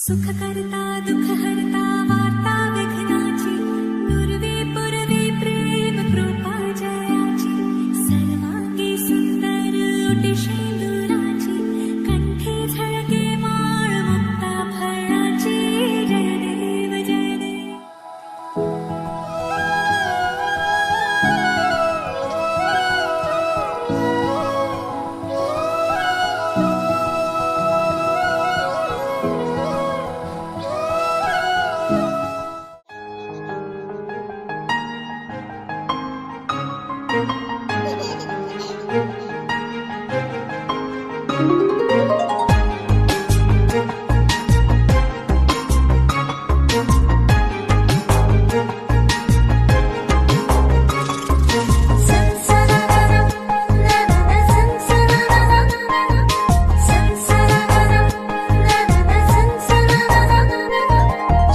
सुख करता दुख हरता वार्ता विघ्नाची पूर्वी पूर्वी प्रेम कृपा जयाची सर्वांगी सुंदर ओटी शेंदुराची कंठी झळके माळ मुक्ता फळाची जय देव जय देव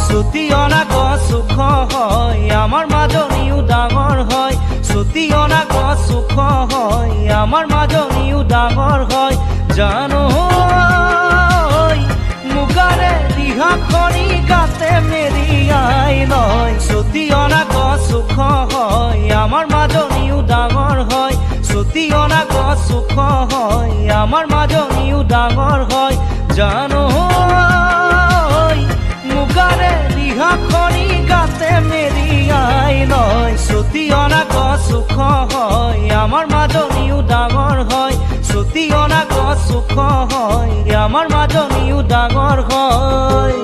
ছুটি অনা গছ সুখ হয় আমার মাজনীও ডাঙৰ হয় ছুটি অনা গছ সুখ হয় আমার মাজনীও ডাঙৰ হয় জানো মুগাৰে দিহাখনি গাতে মেৰিয়াই লয় ছুটি অনা গছ সুখ হয় আমার মাজনীও ডাঙৰ হয় ছুটি অনা গছ সুখ হয় আমার মাজনীও ডাঙৰ হয় জানো মুগাৰে দিহাখনি গাতে মেৰিয়াই লয় ছুটি অনা গছ সুখ হয় আমাৰ মাজনীও ডাঙৰ হয় ছুটি অনা গছ সুখ হয় আমাৰ মাজনীও ডাঙৰ হয়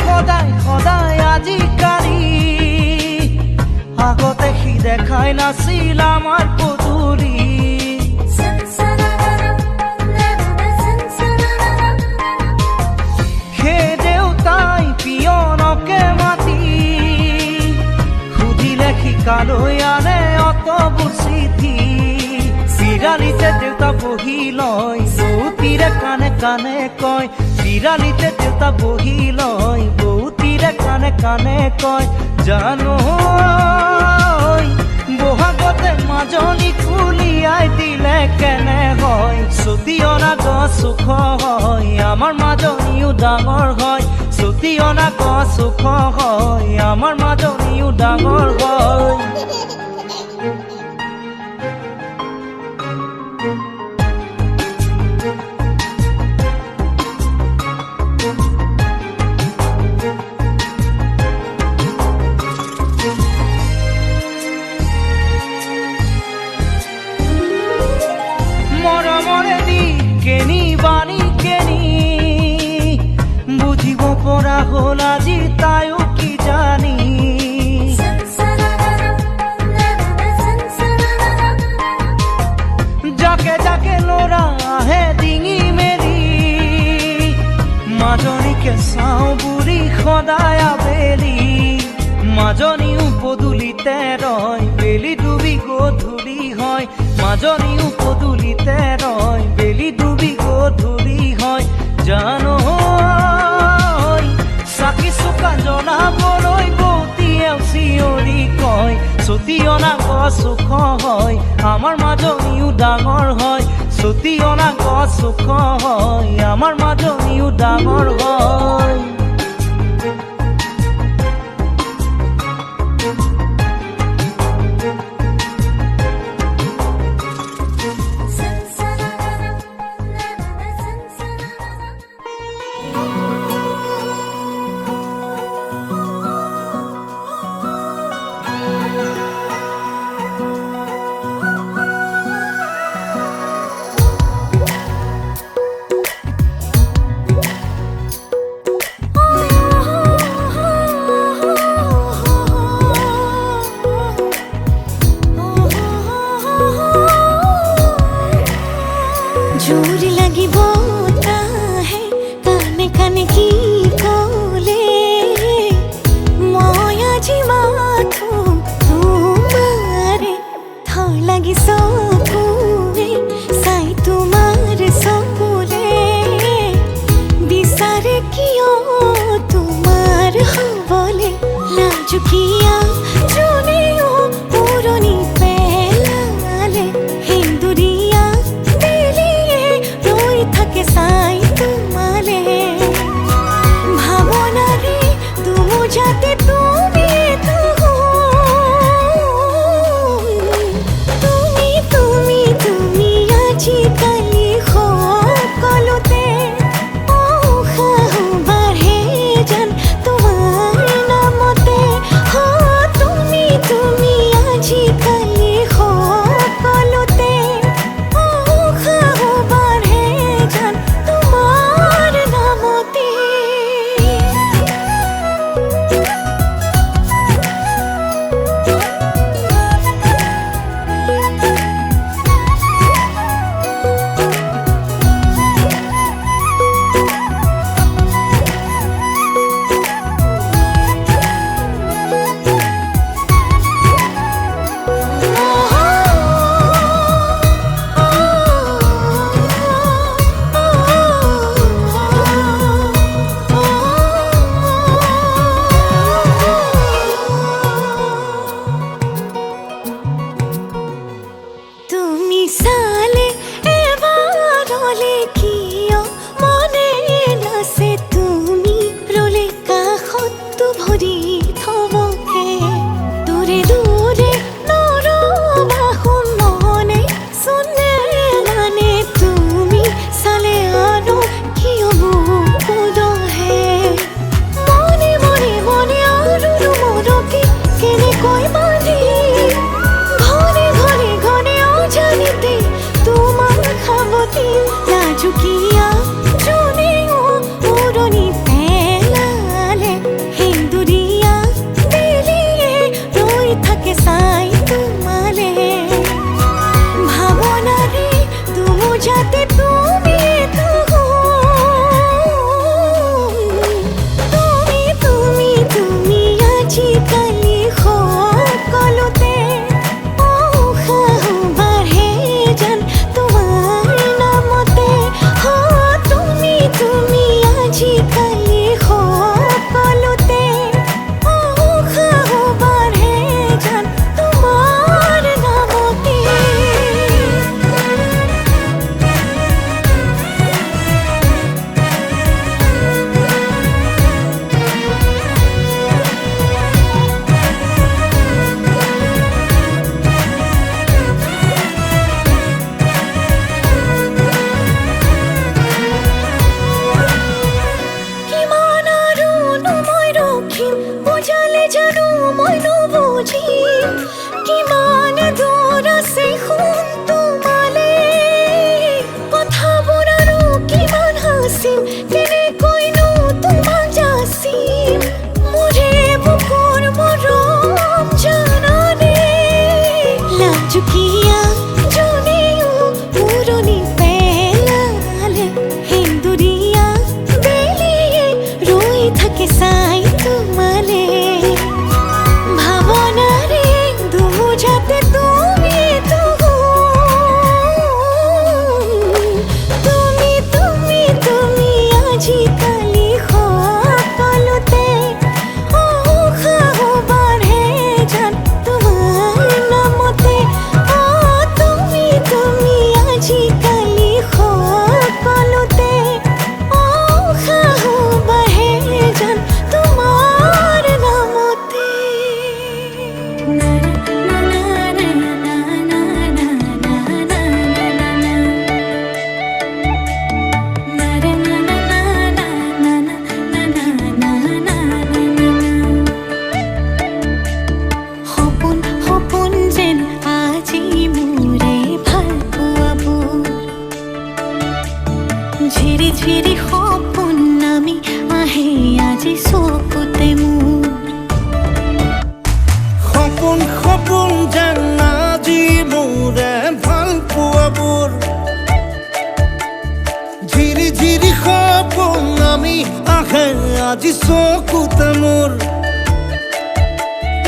সদায় সদায় আজিকালি আগতে সি দেখাই নাছিল আমাৰ পদূলি সেই দেউতাই পিয়নকে মাতি সুধিলে শিকালৈ আনে অতবোৰ চিঠি বিৰালিতে দেউতা বহি লয় বৌতিৰে কাণে কাণে কয় বিৰালিতে দেউতা বহি লয় বৌতিৰে কাণে কাণে কয় জানো বহাগতে মাজনী খুলিয়াই দিলে কেনে হয় ছুটি অনা গছ সুখ হয় আমাৰ মাজনীও ডাঙৰ হয় ছুটি অনা গছ সুখ হয় আমাৰ মাজনীও ডাঙৰ হয় মৰমৰে দি কেনি বানি কেনি বুজিব পৰা হ'ল আজি তাইও কি জানি যাকে যাকে ল'ৰা আহে ডিঙি মেলি মাজনীকে চাওঁ বুঢ়ী সদায় আবেলি মাজনীও পদূলিতে ৰয় বেলি ডুবি গধূলি হয় মাজনীও পদূলিতে ৰয় বেলি ডুবি গধূলি হয় জানো চাকি চুকা জ্বলাবলৈ বৌতিয়েও চিঞৰি কয় ছুটি অনা গছ সুখ হয় আমাৰ মাজনীও ডাঙৰ হয় ছুটি অনা গছ সুখ হয় আমাৰ মাজনীও ডাঙৰ হয় মোৰ লাগিব তাহে কানে কানে কি ক'লে মই আজি মাথো তোমাৰে থৰ লাগি চকুৰে চাই তোমাৰ চকুৰে বিচাৰে কিয় তোমাৰ হ'বলে লাজুকীয়া জনেও পুৰণি পেলালে হিন্দুৰীয়া বেলিয়ে ৰৈ থাকে চাই তোমালে ভাৱনাৰে দুমোজাতে তুমি আজিকালি সকলোতে উশাহ বাঢ়ে যেন তোমাৰ নামতে তুমি আজিকালি সকলোতে উশাহ বাঢ়ে যেন তোমাৰ নামতে তুমি চালে এবাৰলে কিয় মনে নাছে তুমি ৰলে কাষতটো ভৰি থবকে দূৰে দূৰে নৰবাহো মনে চনে মানে তুমি চালে আৰু কিয় মোক দহে মনে মনে মনে আৰু মৰকে কেনেকৈ বান্ধি ঘৰে ঘৰে ঘৰে জানিতে তোমার খাবতে লাজুকীয়া জনেও পুৰণি পেলালে হিন্দুৰীয়া বেলিয়ে ৰৈ থাকে চাই তোমালে ভাৱনাৰে দুমোজাতে তুমি আজিকালি সকলোতে উশাহ বাঢ়ে যেন তোমাৰ নামতে তুমি আজিকালি সকলোতে উশাহ বাঢ়ে যেন তোমাৰ নামতে কিমান আৰুনো মই ৰখিম বুজালে জানো মই নুবুজিম কিমান দূৰ আছে সোণ তোমালে কথাবোৰ আৰু কিমান হাচিম কেনেকৈনো তোমাক যাচিম মোৰে বুকুৰ মৰম জানানে লাজুকীয়া জনেও পুৰণি পেলালে হিন্দুৰীয়া বেলিয়ে ৰৈ থাকে চাই তোমালে ভাৱনাৰে দুমোজাতে তুমি আজিকালি সকলোতে উশাহ বাঢ়ে যেন তোমাৰ নামতে তুমি আজিকালি সকলোতে উশাহ বাঢ়ে যেন তোমাৰ নামতে সপোন সপোন যেন আজি মোৰে ভাল পোৱাবোৰ ঝিৰি ঝিৰি সপোন নামি আহে আজি চকুতে মোৰ সপোন সপোন যেন আজি মোৰে ভাল পোৱাবোৰ সপোন আহে আজি চকুতে মোৰ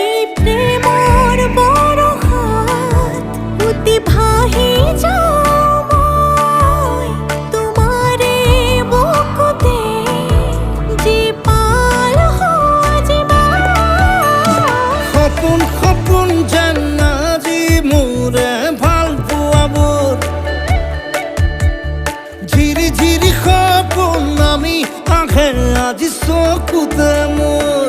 এই প্ৰেমৰ বৰষাত উটি ভাহি যাওঁ মই তোমাৰে বুকুতে জীপাল সজীৱা সপোন সপোন যেন আজি মোৰে ভাল পোৱাবোৰ ঝিৰি ঝিৰি সপোন আহে আজি চকুতে মোৰ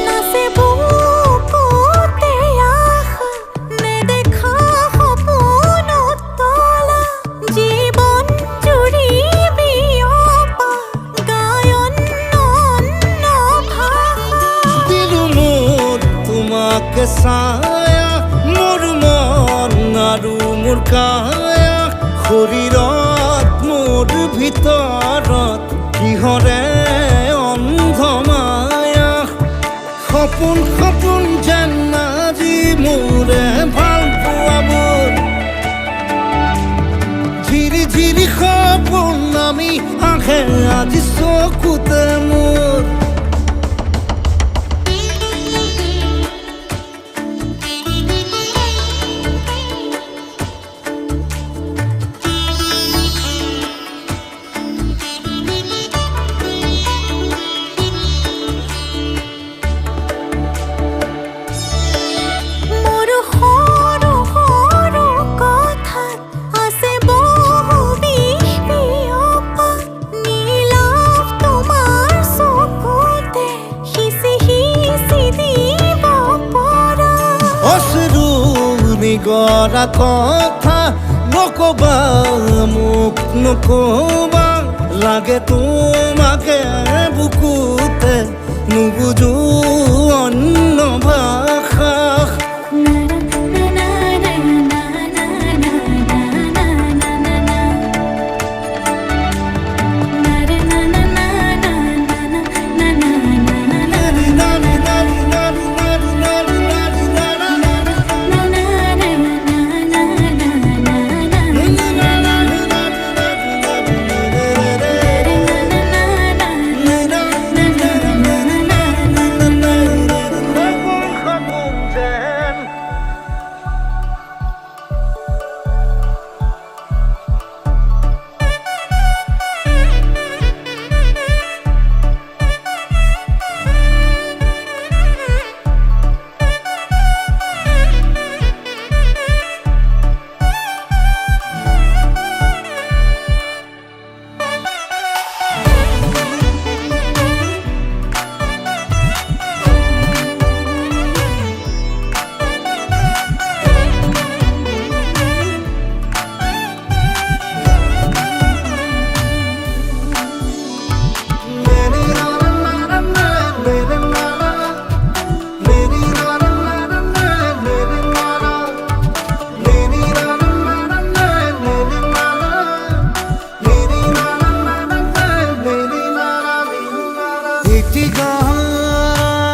নাচে বুকুতে আশা নেদেখা সপোনত তলা জীৱন জুৰি বিয়পা গায়ন অন্য ভাষা দিলো মোৰ তোমাকে ছায়া মোৰ মন আৰু মোৰ কায়া শৰীৰত মোৰ ভিতৰত কিহৰে অন্ধ মায়া সপোন সপোন যেন আজি মোৰে ভাল পোৱাবোৰ ঝিৰি ঝিৰি সপোন আহে আজি চকুতে মোৰ মোৰ সৰু সৰু কথাত আছে বহু বিষ বিয়পা নীলাভ তোমাৰ চকুতে সিঁচি সিঁচি দিব পৰা অশ্ৰু নিগৰা কথা নকবা মোক নকবা লাগে তোমাকে বুকুতে নুবুজো অন্য ভাষা একটি গান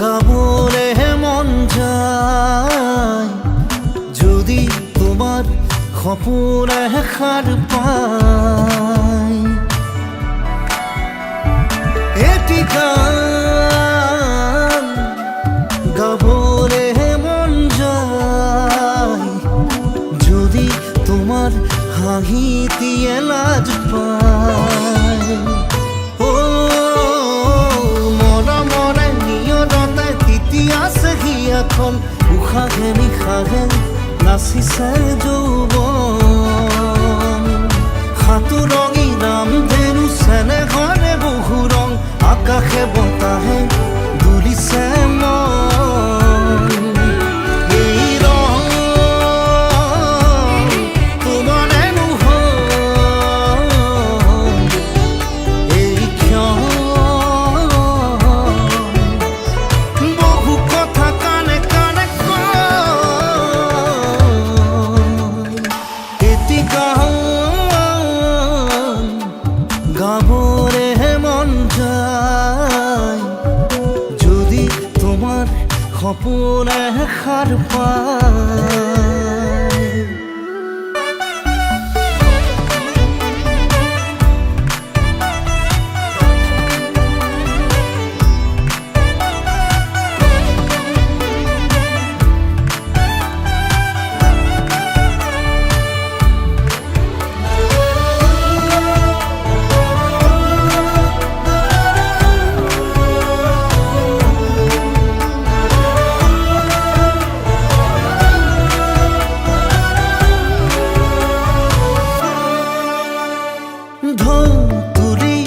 গাবলে মন যায় যদি তোমার সপোনে সাৰ পায় এটি গান গাবলে মন যায় যদি তোমার হাঁহিটিয়ে লাজ পায় মৰমৰে নিয়ৰতে তিতিয়া এখন উশাহে নিশাহে নাচিছে যৌৱন সাঁতোৰঙী ৰামধেনু চেনেহৰে বহু ৰং আকাশে বতাহে দুলিছে মন এই ৰং তোমাৰে নহয় এই ক্ষণ বহু কথা সপোনে সাৰ পায় ঢৌ তুলি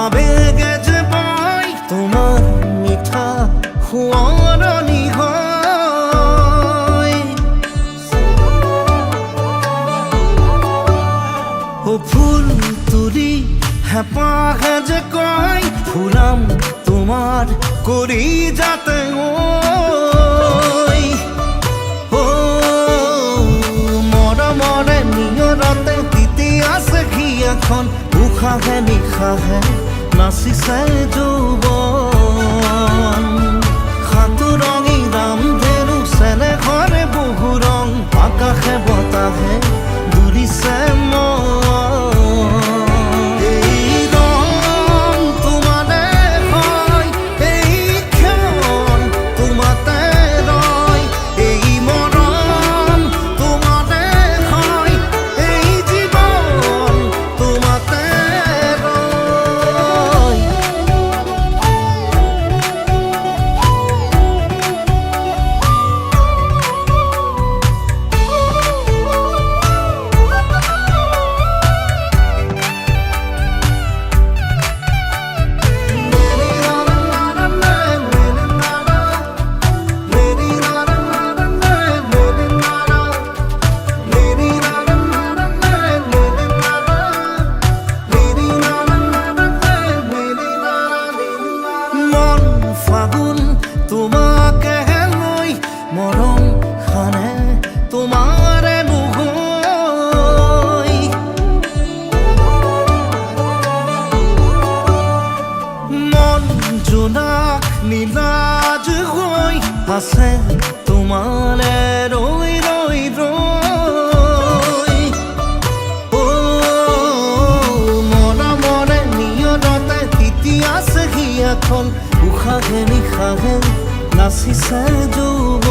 আবেগে যে বয় তোমার মিঠা সোঁৱৰণি হয় ও ফুল তুলি হেঁপাহে যে কয় ফুলাম তোমার কৰি যাতে মৰমৰে নিয়ৰতে তিতি আছে এখন উশাহে নিশাহে নাচিছে যৌৱন সাতোৰঙী ৰামধেনু চেনেহৰে বহু ৰং আকাশে বতাহে দুলিছে মন এই ৰং তোমাৰে হয় এই ক্ষণ তোমাতে ৰয় এই মৰম তোমাৰে হয় এই জীৱন তোমাতে ৰয় মন ফাগুন তোমাকে লৈ মৰম খানে তোমাৰে নহৈ মন জোনাক নীলাজ হৈ আছে তোমাৰে ৰৈ ৰৈ ৰৈ মৰমৰে নিয়ৰতে তিতি আছে এখন উশাহে নিশাহে নাচিছে যৌৱন